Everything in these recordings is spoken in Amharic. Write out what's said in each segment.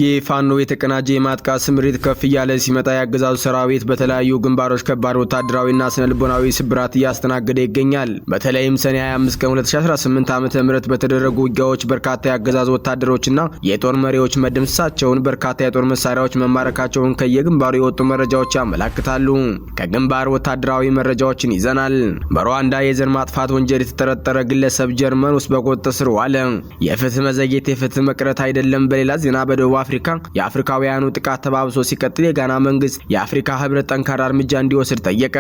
የፋኖ የተቀናጀ የማጥቃት ስምሪት ከፍ ያለ ሲመጣ ያገዛዙ ሰራዊት በተለያዩ ግንባሮች ከባድ ወታደራዊና ስነልቦናዊ ስብራት እያስተናገደ ይገኛል። በተለይም ሰኔ 25 ቀን 2018 ዓ.ም በተደረጉ ውጊያዎች በርካታ ያገዛዙ ወታደሮችና የጦር መሪዎች መደምሰሳቸውን፣ በርካታ የጦር መሳሪያዎች መማረካቸውን ከየግንባሩ የወጡ መረጃዎች ያመለክታሉ። ከግንባር ወታደራዊ መረጃዎችን ይዘናል። በሩዋንዳ የዘር ማጥፋት ወንጀል የተጠረጠረ ግለሰብ ጀርመን ውስጥ በቁጥጥር ስር ዋለ። የፍትህ መዘግየት የፍትህ መቅረት አይደለም። በሌላ ዜና በደቡብ አፍሪካ የአፍሪካውያኑ ጥቃት ተባብሶ ሲቀጥል የጋና መንግስት የአፍሪካ ህብረት ጠንካራ እርምጃ እንዲወስድ ጠየቀ።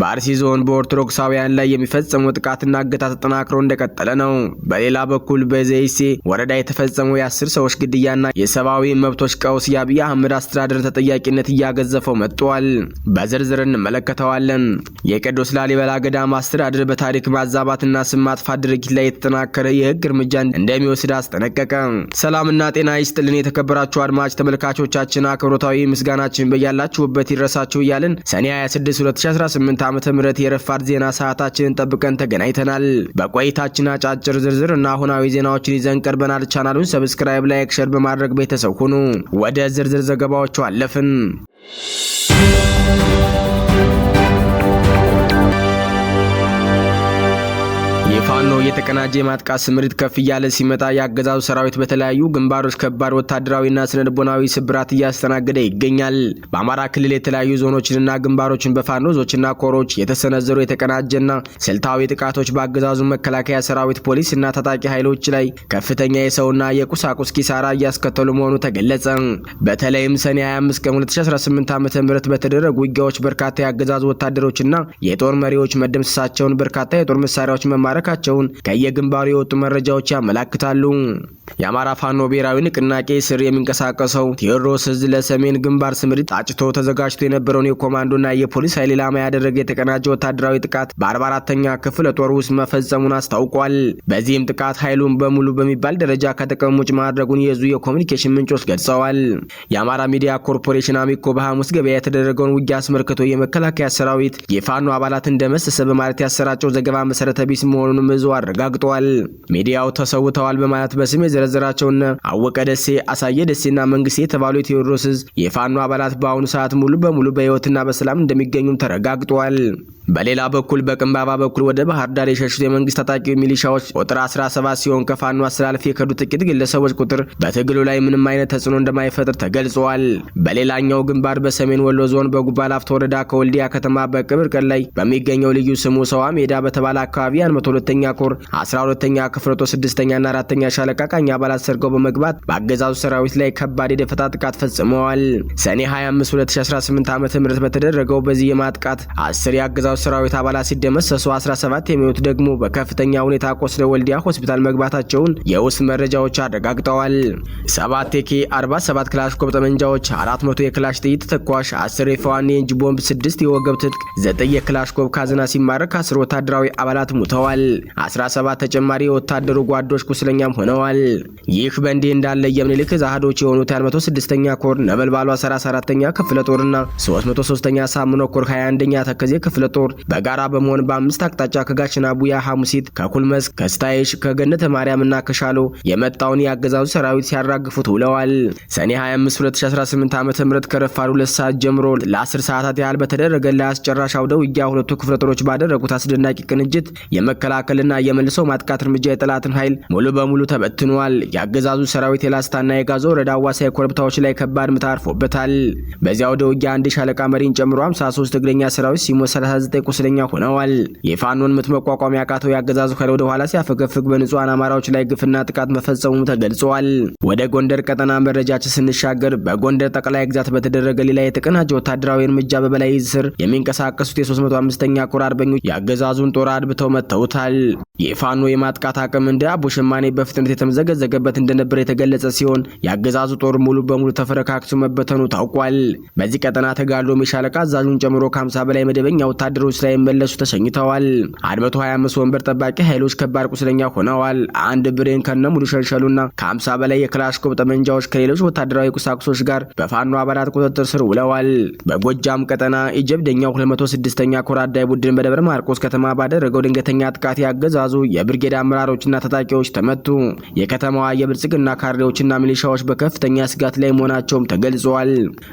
በአርሲ ዞን በኦርቶዶክሳውያን ላይ የሚፈጸመው ጥቃትና እገታ ተጠናክሮ እንደቀጠለ ነው። በሌላ በኩል በዘይሴ ወረዳ የተፈጸመው የ10 ሰዎች ግድያና የሰብአዊ መብቶች ቀውስ የአብይ አህመድ አስተዳደር ተጠያቂነት እያገዘፈው መጥቷል። በዝርዝር እንመለከተዋለን። የቅዱስ ላሊበላ ገዳም አስተዳደር በታሪክ ማዛባትና ስም ማጥፋት ድርጊት ላይ የተጠናከረ የህግ እርምጃ እንደሚወስድ አስጠነቀቀ። ሰላምና ጤና ይስጥልን የተከበራችሁ አድማጭ ተመልካቾቻችን አክብሮታዊ ምስጋናችን በያላችሁበት ይድረሳችሁ እያልን ሰኔ 26 2018 ዓ.ም የረፋድ ዜና ሰዓታችንን ጠብቀን ተገናኝተናል። በቆይታችን አጫጭር ዝርዝር እና አሁናዊ ዜናዎችን ይዘን ቀርበናል። ቻናሉን ሰብስክራይብ፣ ላይክ፣ ሼር በማድረግ ቤተሰብ ሁኑ። ወደ ዝርዝር ዘገባዎቹ አለፍን። የፋኖ የተቀናጀ የማጥቃት ስምሪት ከፍ ያለ ሲመጣ ያገዛዙ ሰራዊት በተለያዩ ግንባሮች ከባድ ወታደራዊና ስነልቦናዊ ስብራት እያስተናገደ ይገኛል። በአማራ ክልል የተለያዩ ዞኖችንና ግንባሮችን በፋኖ ዞችና ኮሮች የተሰነዘሩ የተቀናጀና ስልታዊ ጥቃቶች በአገዛዙ መከላከያ ሰራዊት፣ ፖሊስና ታጣቂ ኃይሎች ላይ ከፍተኛ የሰውና የቁሳቁስ ኪሳራ እያስከተሉ መሆኑ ተገለጸ። በተለይም ሰኔ 25 ቀን 2018 ዓ.ም በተደረጉ ውጊያዎች በርካታ ያገዛዙ ወታደሮችና የጦር መሪዎች መደምሰሳቸውን፣ በርካታ የጦር መሳሪያዎች መማረካቸውን ከየግንባሩ የወጡ መረጃዎች ያመለክታሉ። የአማራ ፋኖ ብሔራዊ ንቅናቄ ስር የሚንቀሳቀሰው ቴዎድሮስ ዕዝ ለሰሜን ግንባር ስምሪት አጭቶ ተዘጋጅቶ የነበረውን የኮማንዶና የፖሊስ ኃይል ኢላማ ያደረገ የተቀናጀ ወታደራዊ ጥቃት በ44ኛ ክፍለ ጦር ውስጥ መፈጸሙን አስታውቋል። በዚህም ጥቃት ኃይሉን በሙሉ በሚባል ደረጃ ከጥቅም ውጭ ማድረጉን የዙ የኮሚኒኬሽን ምንጮች ገልጸዋል። የአማራ ሚዲያ ኮርፖሬሽን አሚኮ በሐሙስ ገበያ የተደረገውን ውጊያ አስመልክቶ የመከላከያ ሰራዊት የፋኖ አባላት እንደመሰሰ በማለት ያሰራጨው ዘገባ መሰረተ ቢስ መሆኑን ምዞ አረጋግጧል። ሚዲያው ተሰውተዋል በማለት በስም የዘረዘራቸውና አወቀ ደሴ፣ አሳየ ደሴና መንግስቴ የተባሉ የቴዎድሮስ ዕዝ የፋኖ አባላት በአሁኑ ሰዓት ሙሉ በሙሉ በህይወትና በሰላም እንደሚገኙም ተረጋግጧል። በሌላ በኩል በቅንባባ በኩል ወደ ባህር ዳር የሸሹት የመንግስት ታጣቂ ሚሊሻዎች ቁጥር 17 ሲሆን ከፋኖ አስተላልፍ የከዱ ጥቂት ግለሰቦች ቁጥር በትግሉ ላይ ምንም አይነት ተጽዕኖ እንደማይፈጥር ተገልጿል። በሌላኛው ግንባር በሰሜን ወሎ ዞን በጉባ ላፍቶ ወረዳ ከወልዲያ ከተማ በቅብር ቀን ላይ በሚገኘው ልዩ ስሙ ሰዋ ሜዳ በተባለ አካባቢ 102ኛ ኮር 12ኛ ክፍለ ጦር 6ኛና 4ኛ ሻለቃ ቃኝ አባላት ሰርገው በመግባት በአገዛዙ ሰራዊት ላይ ከባድ የደፈጣ ጥቃት ፈጽመዋል። ሰኔ 25 2018 ዓ.ም በተደረገው በዚህ የማጥቃት 10 የአገዛዙ ሰራዊት አባላት ሲደመሰሱ 17 የሚሆኑት ደግሞ በከፍተኛ ሁኔታ ቆስለው ወልዲያ ሆስፒታል መግባታቸውን የውስጥ መረጃዎች አረጋግጠዋል። 7 የኬ 47 ክላሽንኮቭ ጠመንጃዎች፣ 400 የክላሽ ጥይት ተኳሽ፣ 10 የፋዋን የእጅ ቦምብ፣ 6 የወገብ ትጥቅ፣ 9 የክላሽንኮቭ ካዝና ሲማረክ 10 ወታደራዊ አባላት ሙተዋል። 17 ተጨማሪ የወታደሩ ጓዶች ቁስለኛም ሆነዋል። ይህ በእንዲህ እንዳለ የምኒልክ ዛሃዶች የሆኑት 106ኛ ኮር ነበልባሉ 34ኛ ክፍለ ጦርና 303ኛ ሳምኖ ኮር 21ኛ ተከዜ ክፍለ ጦር በጋራ በመሆን በአምስት አቅጣጫ ከጋሽና ቡያ፣ ሐሙሲት፣ ከኩልመስ፣ ከስታይሽ፣ ከገነተ ማርያምና ከሻሎ የመጣውን የአገዛዙ ሰራዊት ሲያራግፉት ውለዋል። ሰኔ 25 2018 ዓ.ም ከረፋዱ 2 ሰዓት ጀምሮ ለ10 ሰዓታት ያህል በተደረገ ለአስጨራሽ አውደ ውጊያ ሁለቱ ክፍለ ጦሮች ባደረጉት አስደናቂ ቅንጅት የመከላከልና የመልሶ ማጥቃት እርምጃ የጠላትን ኃይል ሙሉ በሙሉ ተበትኗል። የአገዛዙ ሰራዊት የላስታና የጋዞ ወረዳ አዋሳኝ ኮረብታዎች ላይ ከባድ ምት አርፎበታል። በዚያ አውደ ውጊያ አንድ ሻለቃ መሪን ጨምሮ 53 እግረኛ ሰራዊት ሲሞት 39 ቁስለኛ ሆነዋል። የፋኖን ምት መቋቋም ያቃተው ያገዛዙ ኃይል ወደ ኋላ ሲያፈገፍግ በንጹሃን አማራዎች ላይ ግፍና ጥቃት መፈጸሙ ተገልጿል። ወደ ጎንደር ቀጠና መረጃችን ስንሻገር በጎንደር ጠቅላይ ግዛት በተደረገ ሌላ የተቀናጀ ወታደራዊ እርምጃ በበላይ ዕዝ ስር የሚንቀሳቀሱት የ305ኛ ኮር አርበኞች ያገዛዙን ጦር አድብተው መተውታል። የፋኖ የማጥቃት አቅም እንደ አቦሸማኔ በፍጥነት የተመዘገዘገበት እንደነበር የተገለጸ ሲሆን ያገዛዙ ጦር ሙሉ በሙሉ ተፈረካክሶ መበተኑ ታውቋል። በዚህ ቀጠና ተጋድሎ የሻለቃ አዛዡን ጨምሮ ከ50 በላይ መደበኛ ወታደራዊ ወታደሮች ላይ መለሱ ተሸኝተዋል። 125 ወንበር ጠባቂ ኃይሎች ከባድ ቁስለኛ ሆነዋል። አንድ ብሬን ከነሙሉ ሸንሸሉና ከ50 በላይ የክላሽንኮቭ ጠመንጃዎች ከሌሎች ወታደራዊ ቁሳቁሶች ጋር በፋኖ አባላት ቁጥጥር ስር ውለዋል። በጎጃም ቀጠና የጀብደኛው 206ኛ ኮር አዳይ ቡድን በደብረ ማርቆስ ከተማ ባደረገው ድንገተኛ ጥቃት ያገዛዙ የብርጌድ አመራሮችና ታጣቂዎች ተመቱ። የከተማዋ የብልጽግና ካድሬዎችና ሚሊሻዎች በከፍተኛ ስጋት ላይ መሆናቸውም ተገልጿል።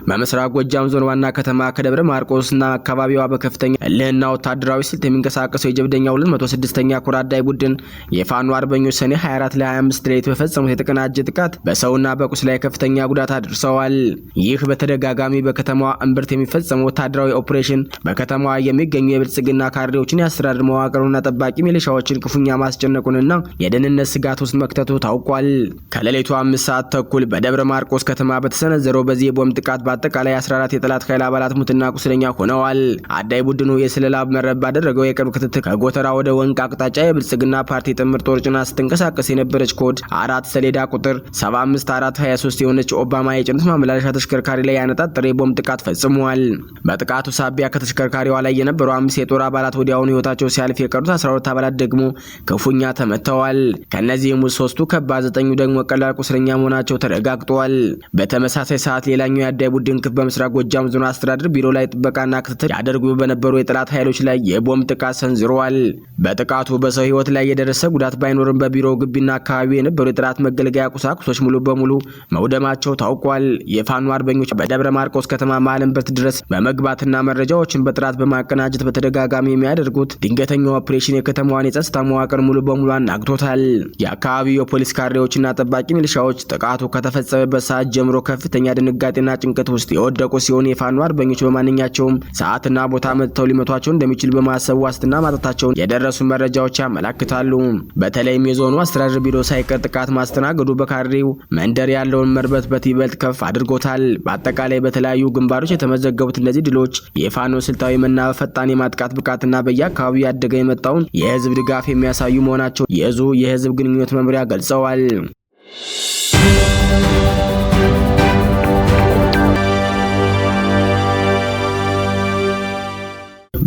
በምስራቅ ጎጃም ዞን ዋና ከተማ ከደብረ ማርቆስና አካባቢዋ በከፍተኛ እልህና ወታደራዊ ስልት የሚንቀሳቀሰው የጀብደኛው 206ኛ ኮር አዳይ ቡድን የፋኖ አርበኞች ሰኔ 24 ለ25 ሌሊት በፈጸሙት የተቀናጀ ጥቃት በሰውና በቁስ ላይ ከፍተኛ ጉዳት አድርሰዋል። ይህ በተደጋጋሚ በከተማዋ እምብርት የሚፈጸመው ወታደራዊ ኦፕሬሽን በከተማዋ የሚገኙ የብልጽግና ካድሬዎችን ያስተዳድር መዋቅሩና ጠባቂ ሚሊሻዎችን ክፉኛ ማስጨነቁንና የደህንነት ስጋት ውስጥ መክተቱ ታውቋል። ከሌሊቱ 5 ሰዓት ተኩል በደብረ ማርቆስ ከተማ በተሰነዘረው በዚህ የቦምብ ጥቃት በአጠቃላይ 14 የጠላት ኃይል አባላት ሙትና ቁስለኛ ሆነዋል። አዳይ ቡድኑ የስለላ መረብ ባደረገው የቅርብ ክትትል ከጎተራ ወደ ወንቅ አቅጣጫ የብልጽግና ፓርቲ ጥምር ጦር ጭና ስትንቀሳቀስ የነበረች ኮድ 4 ሰሌዳ ቁጥር 75423 የሆነች ኦባማ የጭነት ማመላለሻ ተሽከርካሪ ላይ ያነጣጠረ የቦምብ ጥቃት ፈጽሟል። በጥቃቱ ሳቢያ ከተሽከርካሪዋ ላይ የነበሩ 5 የጦር አባላት ወዲያውኑ ህይወታቸው ሲያልፍ የቀሩት 12 አባላት ደግሞ ክፉኛ ተመተዋል። ከነዚህም ውስጥ 3ቱ ከባድ፣ 9ኙ ደግሞ ቀላል ቁስለኛ መሆናቸው ተረጋግጧል። በተመሳሳይ ሰዓት ሌላኛው የአዳይ ቡድን ክፍል በምስራቅ ጎጃም ዞን አስተዳደር ቢሮ ላይ ጥበቃና ክትትል ያደርጉ በነበሩ የጠላት ኃይሎች ላይ የቦምብ ጥቃት ሰንዝረዋል። በጥቃቱ በሰው ህይወት ላይ የደረሰ ጉዳት ባይኖርም በቢሮው ግቢና አካባቢ የነበሩ የጠላት መገልገያ ቁሳቁሶች ሙሉ በሙሉ መውደማቸው ታውቋል። የፋኖ አርበኞች በደብረ ማርቆስ ከተማ ማለምበት ድረስ በመግባትና መረጃዎችን በጥራት በማቀናጀት በተደጋጋሚ የሚያደርጉት ድንገተኛ ኦፕሬሽን የከተማዋን የጸጥታ መዋቅር ሙሉ በሙሉ አናግቶታል። የአካባቢው የፖሊስ ካድሬዎችና ጠባቂ ሚሊሻዎች ጥቃቱ ከተፈጸመበት ሰዓት ጀምሮ ከፍተኛ ድንጋጤና ጭንቀት ውስጥ የወደቁ ሲሆን የፋኖ አርበኞች በማንኛቸውም ሰዓትና ቦታ መጥተው ሊመቷቸው እንደሚችል በማሰብ ዋስትና ማጣታቸውን የደረሱ መረጃዎች ያመለክታሉ። በተለይም የዞኑ አስተዳደር ቢሮ ሳይቀር ጥቃት ማስተናገዱ በካድሬው መንደር ያለውን መርበትበት ይበልጥ ከፍ አድርጎታል። በአጠቃላይ በተለያዩ ግንባሮች የተመዘገቡት እነዚህ ድሎች የፋኖ ስልታዊ መናበብ፣ ፈጣን የማጥቃት ብቃትና በየአካባቢው ያደገ የመጣውን የህዝብ ድጋፍ የሚያሳዩ መሆናቸው የእዙ የህዝብ ግንኙነት መምሪያ ገልጸዋል።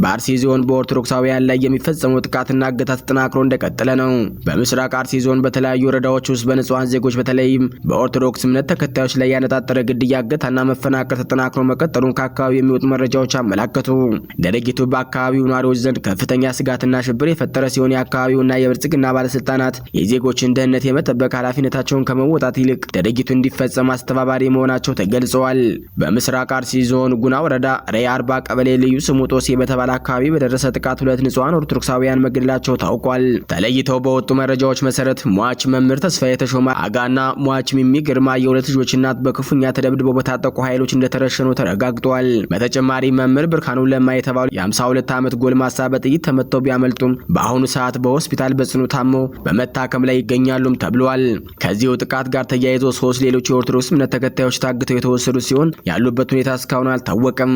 በአርሲ ዞን በኦርቶዶክሳውያን ላይ የሚፈጸመው ጥቃትና እገታ ተጠናክሮ እንደቀጠለ ነው። በምስራቅ አርሲ ዞን በተለያዩ ወረዳዎች ውስጥ በንጹሃን ዜጎች በተለይም በኦርቶዶክስ እምነት ተከታዮች ላይ ያነጣጠረ ግድያ፣ እገታና መፈናቀል ተጠናክሮ መቀጠሉን ከአካባቢው የሚወጡ መረጃዎች አመላከቱ። ድርጊቱ በአካባቢው ነዋሪዎች ዘንድ ከፍተኛ ስጋትና ሽብር የፈጠረ ሲሆን የአካባቢውና የብልጽግና ባለስልጣናት የዜጎችን ደህንነት የመጠበቅ ኃላፊነታቸውን ከመወጣት ይልቅ ድርጊቱ እንዲፈጸም አስተባባሪ መሆናቸው ተገልጸዋል። በምስራቅ አርሲ ዞን ጉና ወረዳ ሬ 40 ቀበሌ ልዩ ስሙ ጦሴ በተባለ አካባቢ በደረሰ ጥቃት 2 ንጹሃን ኦርቶዶክሳውያን መገደላቸው ታውቋል። ተለይተው በወጡ መረጃዎች መሰረት ሟች መምህር ተስፋዬ ተሾመ አጋና ሟች ሚሚ ግርማ የሁለት ልጆች እናት በክፉኛ ተደብድበው በታጠቁ ኃይሎች እንደተረሸኑ ተረጋግጧል። በተጨማሪ መምህር ብርሃኑ ለማ የተባሉ የ52 ዓመት ጎልማሳ በጥይት ተመተው ቢያመልጡም በአሁኑ ሰዓት በሆስፒታል በጽኑ ታመው በመታከም ላይ ይገኛሉም ተብሏል። ከዚሁ ጥቃት ጋር ተያይዞ 3 ሌሎች የኦርቶዶክስ እምነት ተከታዮች ታግተው የተወሰዱ ሲሆን ያሉበት ሁኔታ እስካሁን አልታወቀም።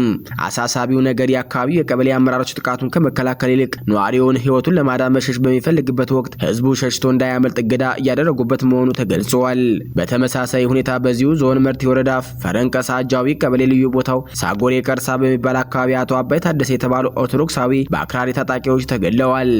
አሳሳቢው ነገር የአካባቢው የቀበሌ አመራሮች ጥቃቱን ከመከላከል ይልቅ ነዋሪውን ህይወቱን ለማዳን መሸሽ በሚፈልግበት ወቅት ህዝቡ ሸሽቶ እንዳያመልጥ እገዳ እያደረጉበት መሆኑ ተገልጿል። በተመሳሳይ ሁኔታ በዚሁ ዞን መርቲ ወረዳ ፈረንቀሳ አጃዊ ቀበሌ ልዩ ቦታው ሳጎሬ ቀርሳ በሚባል አካባቢ አቶ አባይ ታደሰ የተባሉ ኦርቶዶክሳዊ በአክራሪ ታጣቂዎች ተገድለዋል።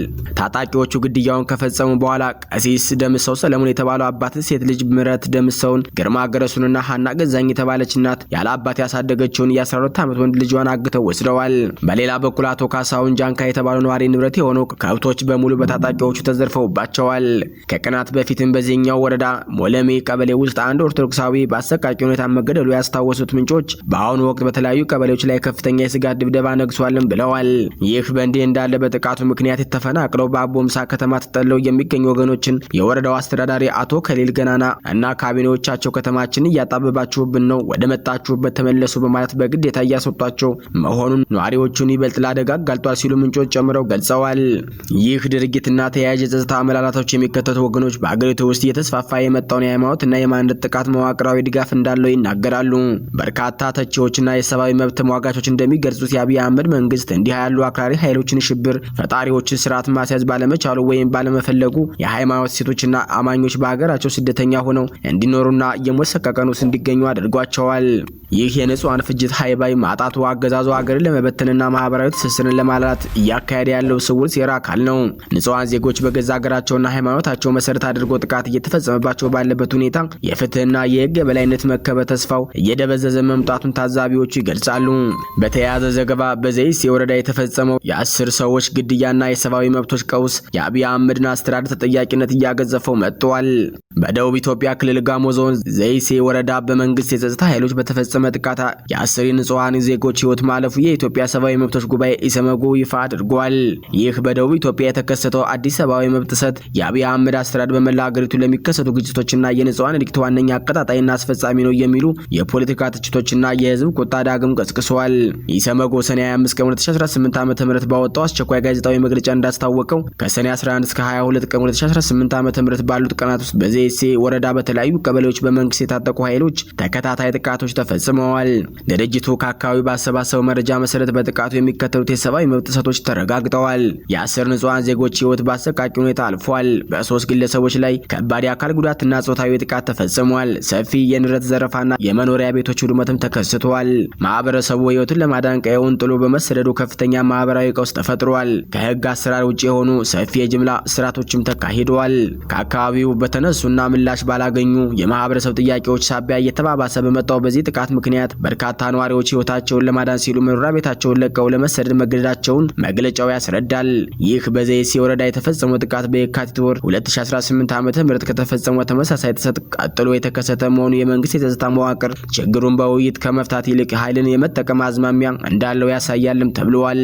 ታጣቂዎቹ ግድያውን ከፈጸሙ በኋላ ቀሲስ ደምሰው ሰለሞን የተባሉ አባት ሴት ልጅ ምረት ደምሰውን፣ ግርማ ገረሱንና ሀና ገዛኝ የተባለች እናት ያለ አባት ያሳደገችውን የ12 ዓመት ወንድ ልጇን አግተው ወስደዋል። በሌላ በኩል አቶ ካሳውን ጃንካ የተባሉ ነዋሪ ንብረት የሆኑ ከብቶች በሙሉ በታጣቂዎቹ ተዘርፈውባቸዋል። ከቀናት በፊትም በዚህኛው ወረዳ ሞለሜ ቀበሌ ውስጥ አንድ ኦርቶዶክሳዊ በአሰቃቂ ሁኔታ መገደሉ ያስታወሱት ምንጮች በአሁኑ ወቅት በተለያዩ ቀበሌዎች ላይ ከፍተኛ የስጋት ድብደባ ነግሷልም ብለዋል። ይህ በእንዲህ እንዳለ በጥቃቱ ምክንያት የተፈናቅለው በአቦምሳ ከተማ ተጠለው የሚገኙ ወገኖችን የወረዳው አስተዳዳሪ አቶ ከሊል ገናና እና ካቢኔዎቻቸው ከተማችን እያጣበባችሁብን ነው፣ ወደ መጣችሁበት ተመለሱ በማለት በግዴታ እያስወጧቸው መሆኑን ነዋሪዎቹን ይበልጥ ለአደጋ አጋልጧል ሲሉ ምንጮች ጨምረው ገልጸዋል። ይህ ድርጊትና ተያያዥ የጸጥታ አመላላቶች የሚከተቱ ወገኖች በአገሪቱ ውስጥ እየተስፋፋ የመጣውን የሃይማኖትና የማንነት ጥቃት መዋቅራዊ ድጋፍ እንዳለው ይናገራሉ። በርካታ ተቺዎችና የሰብአዊ መብት ተሟጋቾች እንደሚገልጹት የአብይ አህመድ መንግስት እንዲህ ያሉ አክራሪ ኃይሎችን፣ ሽብር ፈጣሪዎችን ስርዓት ማስያዝ ባለመቻሉ ወይም ባለመፈለጉ የሃይማኖት ሴቶችና አማኞች በሀገራቸው ስደተኛ ሆነው እንዲኖሩና የሞት ሰቀቀን ውስጥ እንዲገኙ አድርጓቸዋል። ይህ የንጹሃን ፍጅት ሃይባይ ማጣቱ አገዛዙ ሀገርን ለመበተንና ማህበራዊ ትስስር ትስስርን ለማላላት እያካሄደ ያለው ስውር ሴራ አካል ነው። ንጹሃን ዜጎች በገዛ ሀገራቸውና ሃይማኖታቸው መሰረት አድርጎ ጥቃት እየተፈጸመባቸው ባለበት ሁኔታ የፍትህና የህግ የበላይነት መከበር ተስፋው እየደበዘዘ መምጣቱን ታዛቢዎቹ ይገልጻሉ። በተያያዘ ዘገባ በዘይሴ ወረዳ የተፈጸመው የ10 ሰዎች ግድያና የሰብአዊ መብቶች ቀውስ የአብይ አህመድን አስተዳደር ተጠያቂነት እያገዘፈው መጥቷል። በደቡብ ኢትዮጵያ ክልል ጋሞ ዞን ዘይሴ ወረዳ በመንግስት የጸጥታ ኃይሎች በተፈጸመ ጥቃት የ10 ንጹሃን ዜጎች ህይወት ማለፉ የኢትዮጵያ ሰብአዊ መብቶች ጉባኤ ኢሰመጉ ይፋ አድርጓል። ይህ በደቡብ ኢትዮጵያ የተከሰተው አዲስ ሰብአዊ መብት ጥሰት የአብይ አህመድ አስተዳደር በመላ ሀገሪቱ ለሚከሰቱ ግጭቶችና የንጹሃን እልቂት ዋነኛ አቀጣጣይና አስፈጻሚ ነው የሚሉ የፖለቲካ ትችቶችና የህዝብ ቁጣ ዳግም ቀስቅሷል። ኢሰመጉ ሰኔ 25 ቀን 2018 ዓ.ም ባወጣው አስቸኳይ ጋዜጣዊ መግለጫ እንዳስታወቀው ከሰኔ 11 እስከ 22 ቀን 2018 ዓ.ም ባሉት ቀናት ውስጥ በዘይሴ ወረዳ በተለያዩ ቀበሌዎች በመንግስት የታጠቁ ኃይሎች ተከታታይ ጥቃቶች ተፈጽመዋል። ድርጅቱ ከአካባቢው ባሰባሰበው መረጃ መሰረት በጥቃቱ የሚከተሉት የሰብአዊ መብት ጥሰቶች ተረጋግጠዋል። የ10 ንጹሃን ዜጎች ህይወት በአሰቃቂ ሁኔታ አልፏል። በ3 ግለሰቦች ላይ ከባድ የአካል ጉዳትና ጾታዊ ጥቃት ተፈጽሟል። ሰፊ የንብረት ዘረፋና የመኖሪያ ቤቶች ውድመትም ተከስቷል። ማህበረሰቡ ህይወቱን ለማዳን ቀየውን ጥሎ በመሰደዱ ከፍተኛ ማህበራዊ ቀውስ ተፈጥሯል። ከህግ አሰራር ውጪ የሆኑ ሰፊ የጅምላ እስራቶችም ተካሂደዋል። ከአካባቢው በተነሱና ምላሽ ባላገኙ የማህበረሰብ ጥያቄዎች ሳቢያ እየተባባሰ በመጣው በዚህ ጥቃት ምክንያት በርካታ ነዋሪዎች ህይወታቸውን ለማዳን ሲሉ መኖሪያ ቤታቸውን ለቀው ለመሰደድ መገደዳቸውን መግለጫው ያስረዳል። ይህ በዘይሴ ወረዳ የተፈጸመው ጥቃት በየካቲት ወር 2018 ዓ.ም ከተፈጸመው ተመሳሳይ ጥሰት ቀጥሎ የተከሰተ መሆኑ የመንግስት የጸጥታ መዋቅር ችግሩን በውይይት ከመፍታት ይልቅ ኃይልን የመጠቀም አዝማሚያ እንዳለው ያሳያልም ተብሏል።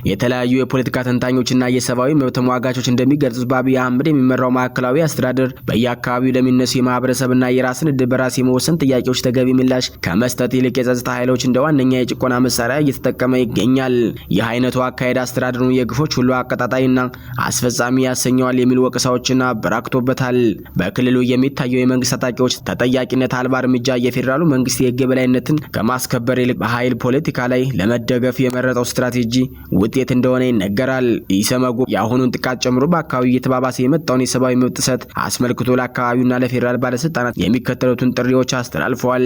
የተለያዩ የፖለቲካ ተንታኞችና የሰብአዊ መብት ተሟጋቾች እንደሚገልጹት በአብይ አህመድ የሚመራው ማዕከላዊ አስተዳደር በየአካባቢው ለሚነሱ የማህበረሰብና የራስን ዕድል በራስ የመወሰን ጥያቄዎች ተገቢ ምላሽ ከመስጠት ይልቅ የጸጥታ ኃይሎች እንደ ዋነኛ የጭቆና መሳሪያ እየተጠቀመ ይገኛል። ይህ አይነቱ አካሄድ አስተዳደሩን የግፎች ሁሉ አቀጣጣይና አስፈጻሚ ያሰኘዋል የሚሉ ወቀሳዎችና በራክቶበታል። በክልሉ የሚታየው የመንግስት ታጣቂዎች ተጠያቂነት አልባ እርምጃ የፌዴራሉ መንግስት የህግ የበላይነትን ከማስከበር ይልቅ በኃይል ፖለቲካ ላይ ለመደገፍ የመረጠው ስትራቴጂ ውጤት እንደሆነ ይነገራል። ኢሰመጉ የአሁኑን ጥቃት ጨምሮ በአካባቢው እየተባባሰ የመጣውን የሰብአዊ መብት ጥሰት አስመልክቶ ለአካባቢውና ለፌዴራል ባለስልጣናት የሚከተሉትን ጥሪዎች አስተላልፈዋል።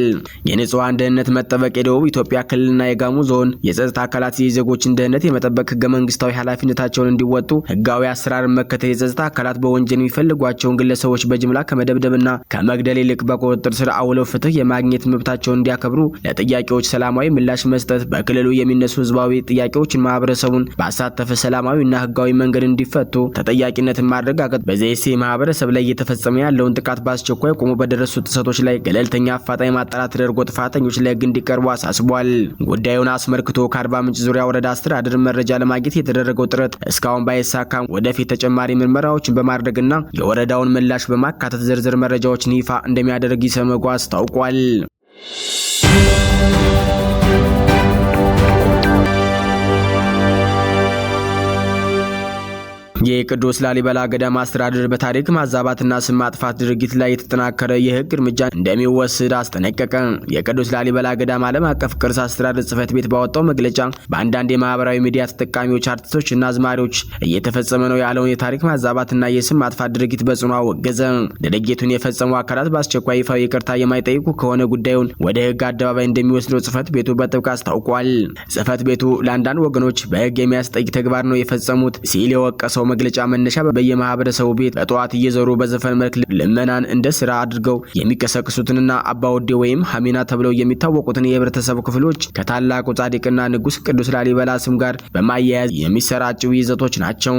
የንጹሃን ደህንነት መጠበቅ የደቡብ ኢትዮጵያ ክልልና የጋሞ ዞን የጸጥታ አካላት የዜጎችን ደህንነት የመጠበቅ ህገ መንግስታዊ ኃላፊነታቸውን እንዲወጡ ህጋዊ አሰራርን መከተል የጸጥታ አካላት በወንጀል የሚፈልጓቸውን ግለሰቦች በጅምላ ከመደብደብና ከመግደል ይልቅ በቁጥጥር ስር አውለው ፍትህ የማግኘት መብታቸውን እንዲያከብሩ ለጥያቄዎች ሰላማዊ ምላሽ መስጠት በክልሉ የሚነሱ ህዝባዊ ጥያቄዎችን ማህበረሰቡን ባሳተፈ ሰላማዊና ህጋዊ መንገድ እንዲፈቱ ተጠያቂነትን ማረጋገጥ በዘይሴ ማህበረሰብ ላይ እየተፈጸመ ያለውን ጥቃት በአስቸኳይ ቆሞ በደረሱ ጥሰቶች ላይ ገለልተኛ አፋጣኝ ማጣራት ተደርጎ ጥፋተኞች ለህግ እንዲቀርቡ አሳስቧል። ጉዳዩን አስመልክቶ ከአርባ ምንጭ ዙሪያ ወረዳ አስተዳደር መረጃ ለማግኘት የተደረገው ጥረት እስካሁን ባይሳካም ወደፊት ተጨማሪ ምርመራዎችን በማድረግና የወረዳውን ምላሽ በማካተት ዝርዝር መረጃዎችን ይፋ እንደሚያደርግ ኢሰመጉ አስታውቋል። የቅዱስ ላሊበላ ገዳም አስተዳደር በታሪክ ማዛባትና ስም ማጥፋት ድርጊት ላይ የተጠናከረ የህግ እርምጃ እንደሚወስድ አስጠነቀቀ። የቅዱስ ላሊበላ ገዳም ዓለም አቀፍ ቅርስ አስተዳደር ጽሕፈት ቤት ባወጣው መግለጫ በአንዳንድ የማህበራዊ ሚዲያ ተጠቃሚዎች፣ አርቲስቶችና አዝማሪዎች እየተፈጸመ ነው ያለውን የታሪክ ማዛባትና የስም ማጥፋት ድርጊት በጽኑ አወገዘ። ድርጊቱን የፈጸሙ አካላት በአስቸኳይ ይፋዊ ይቅርታ የማይጠይቁ ከሆነ ጉዳዩን ወደ ህግ አደባባይ እንደሚወስደው ጽሕፈት ቤቱ በጥብቅ አስታውቋል። ጽሕፈት ቤቱ ለአንዳንድ ወገኖች በህግ የሚያስጠይቅ ተግባር ነው የፈጸሙት ሲል የወቀሰው መግለጫ መነሻ በየማህበረሰቡ ቤት በጠዋት እየዞሩ በዘፈን መልክ ልመናን እንደ ስራ አድርገው የሚቀሰቅሱትንና አባወዴ ወይም ሐሚና ተብለው የሚታወቁትን የህብረተሰቡ ክፍሎች ከታላቁ ጻድቅና ንጉስ ቅዱስ ላሊበላ ስም ጋር በማያያዝ የሚሰራጩ ይዘቶች ናቸው።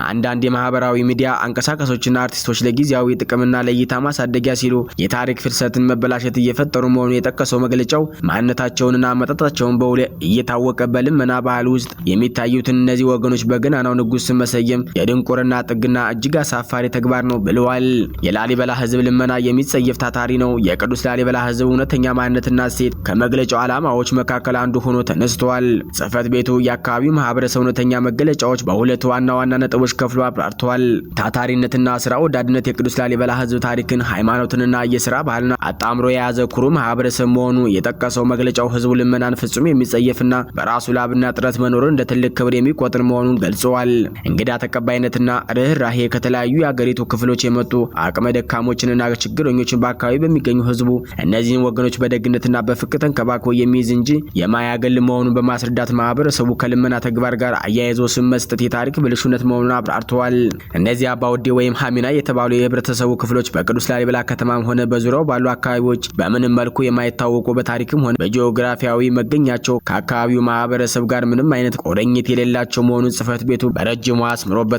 አንዳንድ የማህበራዊ ሚዲያ አንቀሳቃሾችና አርቲስቶች ለጊዜያዊ ጥቅምና ለእይታ ማሳደጊያ ሲሉ የታሪክ ፍልሰትን መበላሸት እየፈጠሩ መሆኑን የጠቀሰው መግለጫው ማንነታቸውንና አመጣጣቸውን በውል እየታወቀ በልመና ባህል ውስጥ የሚታዩትን እነዚህ ወገኖች በገናናው ንጉስ ስም መሰየም የድንቁርና ጥግና እጅግ አሳፋሪ ተግባር ነው ብለዋል። የላሊበላ ህዝብ ልመና የሚጸየፍ ታታሪ ነው። የቅዱስ ላሊበላ ህዝብ እውነተኛ ማንነትና እሴት ከመግለጫው ዓላማዎች መካከል አንዱ ሆኖ ተነስቷል። ጽሕፈት ቤቱ የአካባቢው ማህበረሰብ እውነተኛ መገለጫዎች በሁለት ዋና ነጥቦች ከፍሎ አብራርተዋል። ታታሪነትና ስራ ወዳድነት የቅዱስ ላሊበላ ህዝብ ታሪክን፣ ሃይማኖትንና የስራ ባህልን አጣምሮ የያዘ ኩሩ ማህበረሰብ መሆኑ የጠቀሰው መግለጫው ህዝቡ ልመናን ፍጹም የሚጸየፍና በራሱ ላብና ጥረት መኖርን እንደ ትልቅ ክብር የሚቆጥር መሆኑን ገልጸዋል። እንግዳ ተቀባይነትና ርህራሄ ከተለያዩ የአገሪቱ ክፍሎች የመጡ አቅመ ደካሞችንና ችግረኞችን በአካባቢ በሚገኙ ህዝቡ እነዚህን ወገኖች በደግነትና በፍቅር ተንከባክቦ የሚይዝ እንጂ የማያገል መሆኑን በማስረዳት ማህበረሰቡ ከልመና ተግባር ጋር አያይዞ ስም መስጠት የታሪክ ብልሹነት መሆኑን አብራርተዋል። እነዚህ አባውዴ ወይም ሀሚና የተባሉ የህብረተሰቡ ክፍሎች በቅዱስ ላሊበላ ከተማም ሆነ በዙሪያው ባሉ አካባቢዎች በምንም መልኩ የማይታወቁ በታሪክም ሆነ በጂኦግራፊያዊ መገኛቸው ከአካባቢው ማህበረሰብ ጋር ምንም አይነት ቁርኝት የሌላቸው መሆኑን ጽህፈት ቤቱ በረጅሙ አስምሮበታል።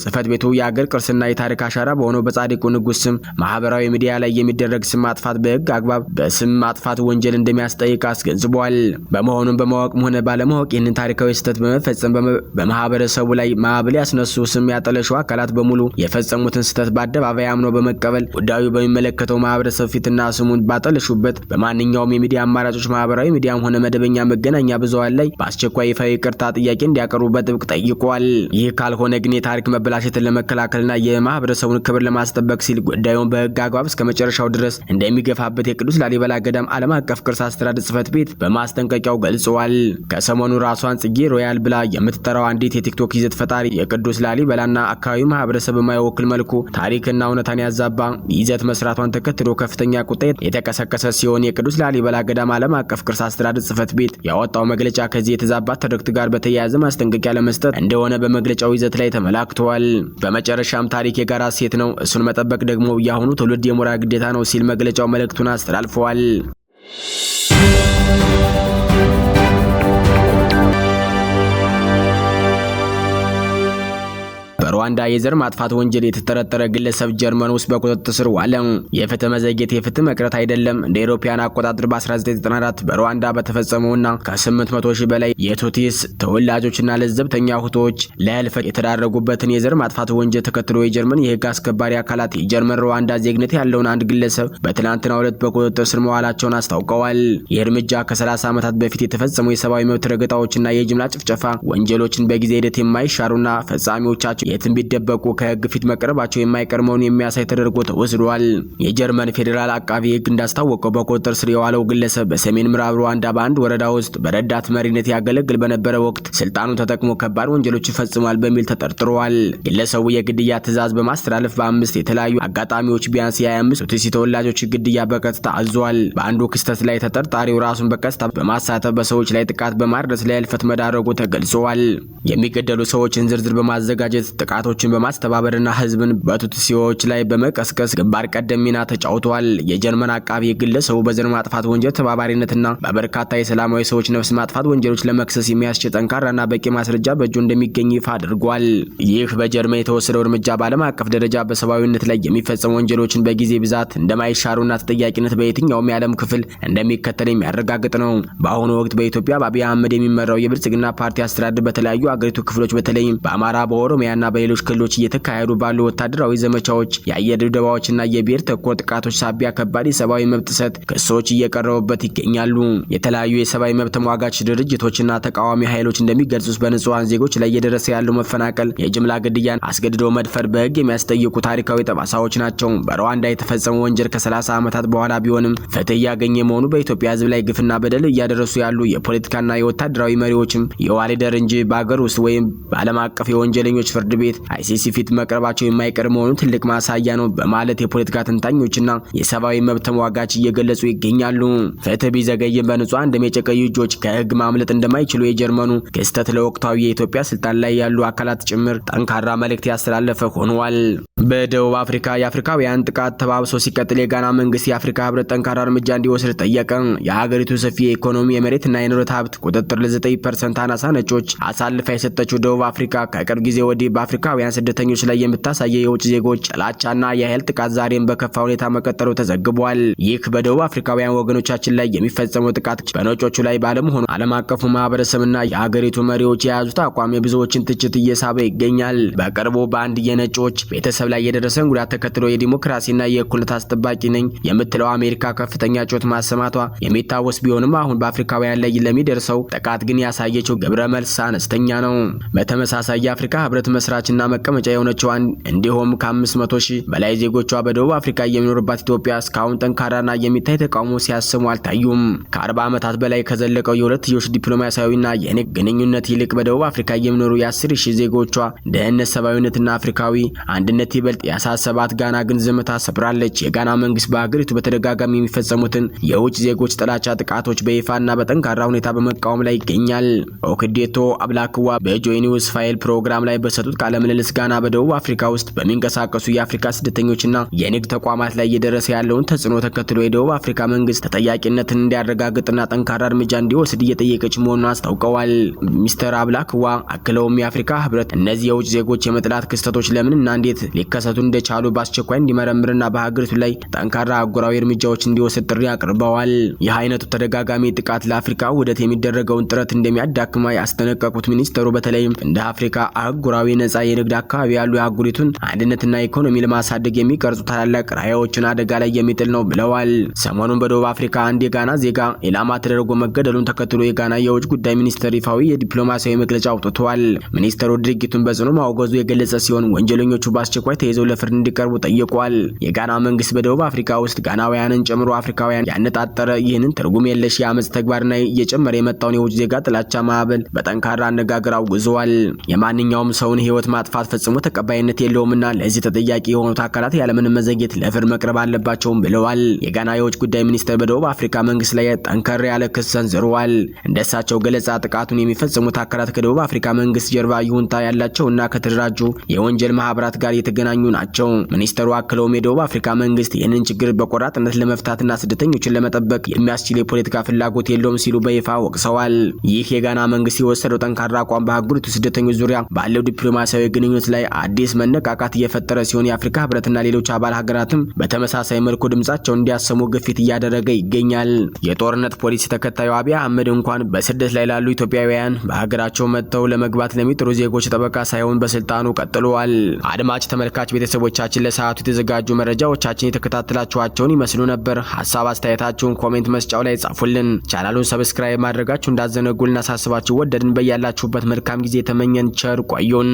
ጽህፈት ቤቱ የአገር ቅርስና የታሪክ አሻራ በሆነው በጻድቁ ንጉስ ስም ማህበራዊ ሚዲያ ላይ የሚደረግ ስም ማጥፋት በህግ አግባብ በስም ማጥፋት ወንጀል እንደሚያስጠይቅ አስገንዝቧል። በመሆኑም በማወቅም ሆነ ባለማወቅ ይህንን ታሪካዊ ስህተት በመፈጸም በማህበረሰቡ ላይ ማዕበል ያስነሱ ስም ያጠለሹ አካላት በሙሉ የፈጸሙትን ስህተት በአደባባይ አምኖ በመቀበል ጉዳዩ በሚመለከተው ማህበረሰብ ፊትና ስሙን ባጠለሹበት በማንኛውም የሚዲያ አማራጮች ማህበራዊ ሚዲያም ሆነ መደበኛ መገናኛ ብዙሃን ላይ በአስቸኳይ ይፋዊ ይቅርታ ጥያቄ እንዲያቀርቡ በጥብቅ ጠይቋል። ይህ ካልሆነ ግን የታሪክ መበላሸትን ለመከላከልና የማህበረሰቡን ክብር ለማስጠበቅ ሲል ጉዳዩን በህግ አግባብ እስከ መጨረሻው ድረስ እንደሚገፋበት የቅዱስ ላሊበላ ገዳም ዓለም አቀፍ ቅርስ አስተዳደር ጽህፈት ቤት በማስጠንቀቂያው ገልጿል። ከሰሞኑ ራሷን ጽጌ ሮያል ብላ የምትጠራው አንዲት የቲክቶክ ይዘት ፈጣሪ የቅዱስ ላሊበላና አካባቢ ማህበረሰብ በማይወክል መልኩ ታሪክና እውነታን ያዛባ ይዘት መስራቷን ተከትሎ ከፍተኛ ቁጣ የተቀሰቀሰ ሲሆን የቅዱስ ላሊበላ ገዳም ዓለም አቀፍ ቅርስ አስተዳደር ጽህፈት ቤት ያወጣው መግለጫ ከዚህ የተዛባ ትርክት ጋር በተያያዘ ማስጠንቀቂያ ለመስጠት እንደሆነ በመግለጫው ይዘት ላይ ተመላክቷል። በመጨረሻም ታሪክ የጋራ እሴት ነው፣ እሱን መጠበቅ ደግሞ የአሁኑ ትውልድ የሞራል ግዴታ ነው ሲል መግለጫው መልእክቱን አስተላልፈዋል። በሩዋንዳ የዘር ማጥፋት ወንጀል የተጠረጠረ ግለሰብ ጀርመን ውስጥ በቁጥጥር ስር ዋለ። የፍትህ መዘግየት የፍትህ መቅረት አይደለም። እንደ አውሮፓውያን አቆጣጠር በ1994 በሩዋንዳ በተፈጸመውና ከ800 ሺህ በላይ የቱትሲስ ተወላጆችና ለዘብተኛ ሁቶች ለህልፈት የተዳረጉበትን የዘር ማጥፋት ወንጀል ተከትሎ የጀርመን የህግ አስከባሪ አካላት የጀርመን ሩዋንዳ ዜግነት ያለውን አንድ ግለሰብ በትናንትናው ዕለት በቁጥጥር ስር መዋላቸውን አስታውቀዋል። ይህ እርምጃ ከ30 ዓመታት በፊት የተፈጸሙ የሰብአዊ መብት ረገጣዎችና የጅምላ ጭፍጨፋ ወንጀሎችን በጊዜ ሂደት የማይሻሩና ፈጻሚዎቻቸው የትም ቢደበቁ ከህግ ፊት መቅረባቸው የማይቀር መሆኑን የሚያሳይ ተደርጎ ተወስዷል። የጀርመን ፌዴራል አቃቢ ህግ እንዳስታወቀው በቁጥጥር ስር የዋለው ግለሰብ በሰሜን ምዕራብ ሩዋንዳ በአንድ ወረዳ ውስጥ በረዳት መሪነት ያገለግል በነበረ ወቅት ስልጣኑ ተጠቅሞ ከባድ ወንጀሎችን ፈጽሟል በሚል ተጠርጥሯል። ግለሰቡ የግድያ ትዕዛዝ በማስተላለፍ በ5 የተለያዩ አጋጣሚዎች ቢያንስ የ25 ቱትሲ ተወላጆች ግድያ በቀጥታ አዟል። በአንዱ ክስተት ላይ ተጠርጣሪው ራሱን በቀጥታ በማሳተፍ በሰዎች ላይ ጥቃት በማድረስ ለህልፈት መዳረጉ ተገልጿል። የሚገደሉ ሰዎችን ዝርዝር በማዘጋጀት ጥቃቶችን በማስተባበርና ህዝብን በቱትሲዎች ላይ በመቀስቀስ ግንባር ቀደም ሚና ተጫውቷል። የጀርመን አቃቢ ግለሰቡ በዘር ማጥፋት ወንጀል ተባባሪነትና በበርካታ የሰላማዊ ሰዎች ነፍስ ማጥፋት ወንጀሎች ለመክሰስ የሚያስችል ጠንካራና በቂ ማስረጃ በእጁ እንደሚገኝ ይፋ አድርጓል። ይህ በጀርመን የተወሰደው እርምጃ በዓለም አቀፍ ደረጃ በሰብአዊነት ላይ የሚፈጸሙ ወንጀሎችን በጊዜ ብዛት እንደማይሻሩና ተጠያቂነት በየትኛውም የዓለም ክፍል እንደሚከተል የሚያረጋግጥ ነው። በአሁኑ ወቅት በኢትዮጵያ በአብይ አህመድ የሚመራው የብልጽግና ፓርቲ አስተዳደር በተለያዩ አገሪቱ ክፍሎች በተለይም በአማራ፣ በኦሮሚያና በሌሎች ክልሎች እየተካሄዱ ባሉ ወታደራዊ ዘመቻዎች፣ የአየር ድብደባዎችና የብሔር ተኮር ጥቃቶች ሳቢያ ከባድ የሰብአዊ መብት ጥሰት ክሶች እየቀረቡበት ይገኛሉ። የተለያዩ የሰብአዊ መብት ተሟጋች ድርጅቶችና ተቃዋሚ ኃይሎች እንደሚገልጹት በንጹሃን ዜጎች ላይ እየደረሰ ያለው መፈናቀል፣ የጅምላ ግድያን፣ አስገድዶ መድፈር በህግ የሚያስጠይቁ ታሪካዊ ጠባሳዎች ናቸው። በሩዋንዳ የተፈጸመው ወንጀል ከ30 ዓመታት በኋላ ቢሆንም ፍትህ እያገኘ መሆኑ በኢትዮጵያ ህዝብ ላይ ግፍና በደል እያደረሱ ያሉ የፖለቲካና የወታደራዊ መሪዎችም የዋሊደር እንጂ በአገር ውስጥ ወይም በዓለም አቀፍ የወንጀለኞች ፍርድ ቤት አይሲሲ ፊት መቅረባቸው የማይቀር መሆኑ ትልቅ ማሳያ ነው በማለት የፖለቲካ ተንታኞችና የሰብአዊ መብት ተሟጋች እየገለጹ ይገኛሉ። ፍትህ ቢዘገይም በንጹሃን ደም የጨቀዩ እጆች ከህግ ማምለጥ እንደማይችሉ የጀርመኑ ክስተት ለወቅታዊ የኢትዮጵያ ስልጣን ላይ ያሉ አካላት ጭምር ጠንካራ መልእክት ያስተላለፈ ሆኗል። በደቡብ አፍሪካ የአፍሪካውያን ጥቃት ተባብሶ ሲቀጥል የጋና መንግስት የአፍሪካ ህብረት ጠንካራ እርምጃ እንዲወስድ ጠየቀ። የሀገሪቱ ሰፊ የኢኮኖሚ የመሬትና የንብረት ሀብት ቁጥጥር ለ9% አናሳ ነጮች አሳልፋ የሰጠችው ደቡብ አፍሪካ ከቅርብ ጊዜ ወዲህ በአፍሪካውያን ስደተኞች ላይ የምታሳየው የውጭ ዜጎች ጥላቻና የኃይል ጥቃት ዛሬም በከፋ ሁኔታ መቀጠሉ ተዘግቧል። ይህ በደቡብ አፍሪካውያን ወገኖቻችን ላይ የሚፈጸመው ጥቃት በነጮቹ ላይ ባለመሆኑ ዓለም አቀፉ ማህበረሰብና የሀገሪቱ መሪዎች የያዙት አቋም የብዙዎችን ትችት እየሳበ ይገኛል። በቅርቡ በአንድ የነጮች ቤተሰብ ላይ የደረሰን ጉዳት ተከትሎ የዲሞክራሲና የእኩልነት አስጠባቂ ነኝ የምትለው አሜሪካ ከፍተኛ ጮት ማሰማቷ የሚታወስ ቢሆንም አሁን በአፍሪካውያን ላይ ለሚደርሰው ጥቃት ግን ያሳየችው ግብረ መልስ አነስተኛ ነው። በተመሳሳይ የአፍሪካ ህብረት መስራች መስራችና መቀመጫ የሆነችው እንዲሁም ከ500,000 በላይ ዜጎቿ በደቡብ አፍሪካ የሚኖሩባት ኢትዮጵያ እስካሁን ጠንካራና የሚታይ ተቃውሞ ሲያሰሙ አልታዩም። ከ40 ዓመታት በላይ ከዘለቀው የሁለትዮሽ ዲፕሎማሲያዊና የንግድ ግንኙነት ይልቅ በደቡብ አፍሪካ የሚኖሩ የ10,000 ዜጎቿ ደህንነት፣ ሰብአዊነትና አፍሪካዊ አንድነት ይበልጥ ያሳሰባት ጋና ግን ዝምታ ሰብራለች። የጋና መንግስት በሀገሪቱ በተደጋጋሚ የሚፈጸሙትን የውጭ ዜጎች ጥላቻ ጥቃቶች በይፋና በጠንካራ ሁኔታ በመቃወም ላይ ይገኛል። ኦክዴቶ አብላክዋ በጆይ ኒውስ ፋይል ፕሮግራም ላይ በሰጡት ቃለ ምልልስ ጋና በደቡብ አፍሪካ ውስጥ በሚንቀሳቀሱ የአፍሪካ ስደተኞችና የንግድ ተቋማት ላይ እየደረሰ ያለውን ተጽዕኖ ተከትሎ የደቡብ አፍሪካ መንግስት ተጠያቂነትን እንዲያረጋግጥና ጠንካራ እርምጃ እንዲወስድ እየጠየቀች መሆኑን አስታውቀዋል። ሚስተር አብላክዋ አክለውም የአፍሪካ ህብረት እነዚህ የውጭ ዜጎች የመጥላት ክስተቶች ለምንና እንዴት ሊከሰቱ እንደቻሉ በአስቸኳይ እንዲመረምርና በሀገሪቱ ላይ ጠንካራ አህጉራዊ እርምጃዎች እንዲወስድ ጥሪ አቅርበዋል። ይህ አይነቱ ተደጋጋሚ ጥቃት ለአፍሪካ ውህደት የሚደረገውን ጥረት እንደሚያዳክማ ያስጠነቀቁት ሚኒስተሩ በተለይም እንደ አፍሪካ አህጉራዊ ነጻ የንግድ አካባቢ ያሉ የአህጉሪቱን አንድነትና ኢኮኖሚ ለማሳደግ የሚቀርጹ ታላላቅ ራዕዮችን አደጋ ላይ የሚጥል ነው ብለዋል። ሰሞኑን በደቡብ አፍሪካ አንድ የጋና ዜጋ ኢላማ ተደርጎ መገደሉን ተከትሎ የጋና የውጭ ጉዳይ ሚኒስተር ይፋዊ የዲፕሎማሲያዊ መግለጫ አውጥቷል። ሚኒስተሩ ድርጊቱን በጽኑ ማውገዙ የገለጸ ሲሆን ወንጀለኞቹ በአስቸኳይ ተይዘው ለፍርድ እንዲቀርቡ ጠይቋል። የጋና መንግስት በደቡብ አፍሪካ ውስጥ ጋናውያንን ጨምሮ አፍሪካውያን ያነጣጠረ ይህንን ትርጉም የለሽ የአመጽ ተግባርና እየጨመረ የመጣውን የውጭ ዜጋ ጥላቻ ማዕበል በጠንካራ አነጋገር አውግዘዋል። የማንኛውም ሰውን ህይወት ማጥፋት ፈጽሞ ተቀባይነት የለውምና ለዚህ ተጠያቂ የሆኑት አካላት ያለምንም መዘግየት ለፍርድ መቅረብ አለባቸውም ብለዋል። የጋና የውጭ ጉዳይ ሚኒስትር በደቡብ አፍሪካ መንግስት ላይ ጠንከር ያለ ክስ ሰንዝረዋል። እንደሳቸው ገለጻ ጥቃቱን የሚፈጽሙት አካላት ከደቡብ አፍሪካ መንግስት ጀርባ ይሁንታ ያላቸውና ከተደራጁ የወንጀል ማህበራት ጋር የተገናኙ ናቸው። ሚኒስተሩ አክለውም የደቡብ አፍሪካ መንግስት ይህንን ችግር በቆራጥነት ለመፍታትና ስደተኞችን ለመጠበቅ የሚያስችል የፖለቲካ ፍላጎት የለውም ሲሉ በይፋ ወቅሰዋል። ይህ የጋና መንግስት የወሰደው ጠንካራ አቋም በአህጉሪቱ ስደተኞች ዙሪያ ባለው ዲፕሎማሲያዊ ግንኙነት ላይ አዲስ መነቃቃት እየፈጠረ ሲሆን የአፍሪካ ህብረትና ሌሎች አባል ሀገራትም በተመሳሳይ መልኩ ድምጻቸውን እንዲያሰሙ ግፊት እያደረገ ይገኛል። የጦርነት ፖሊሲ ተከታዩ አብይ አህመድ እንኳን በስደት ላይ ላሉ ኢትዮጵያውያን በሀገራቸው መጥተው ለመግባት ለሚጥሩ ዜጎች ጠበቃ ሳይሆን በስልጣኑ ቀጥለዋል። አድማጭ ተመልካች ቤተሰቦቻችን ለሰዓቱ የተዘጋጁ መረጃዎቻችን የተከታተላችኋቸውን ይመስሉ ነበር። ሀሳብ አስተያየታችሁን ኮሜንት መስጫው ላይ ጻፉልን። ቻናሉን ሰብስክራይብ ማድረጋችሁ እንዳዘነጉልን አሳስባችሁ ወደድን። በያላችሁበት መልካም ጊዜ ተመኘን። ቸር ቆዩን።